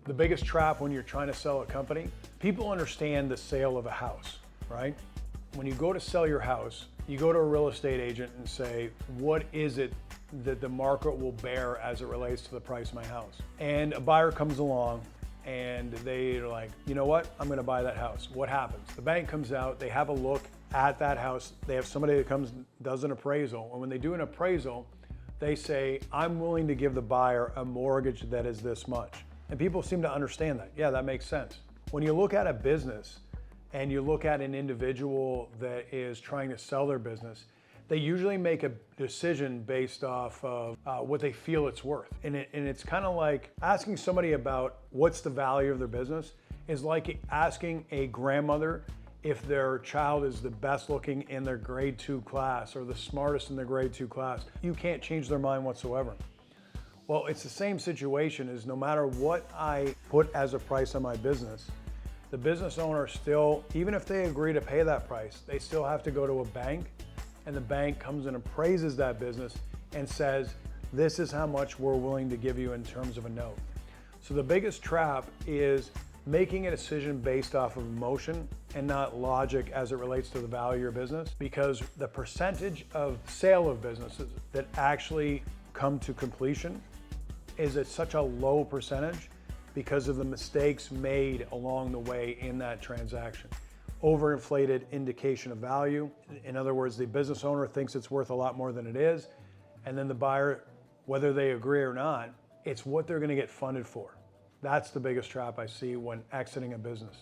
The biggest trap when you're trying to sell a company, people understand the sale of a house, right? When you go to sell your house, you go to a real estate agent and say, what is it that the market will bear as it relates to the price of my house? And a buyer comes along and they're like, you know what? I'm gonna buy that house. What happens? The bank comes out, they have a look at that house. They have somebody that comes, does an appraisal. And when they do an appraisal, they say, I'm willing to give the buyer a mortgage that is this much. And people seem to understand that. Yeah, that makes sense. When you look at a business and you look at an individual that is trying to sell their business, they usually make a decision based off of what they feel it's worth. And it's kind of like asking somebody about what's the value of their business is like asking a grandmother if their child is the best looking in their grade 2 class or the smartest in their grade 2 class. You can't change their mind whatsoever. Well, it's the same situation as no matter what I put as a price on my business, the business owner still, even if they agree to pay that price, they still have to go to a bank, and the bank comes and appraises that business and says, this is how much we're willing to give you in terms of a note. So the biggest trap is making a decision based off of emotion and not logic as it relates to the value of your business, because the percentage of sale of businesses that actually come to completion is at such a low percentage because of the mistakes made along the way in that transaction. Overinflated indication of value. In other words, the business owner thinks it's worth a lot more than it is, and then the buyer, whether they agree or not, it's what they're going to get funded for. That's the biggest trap I see when exiting a business.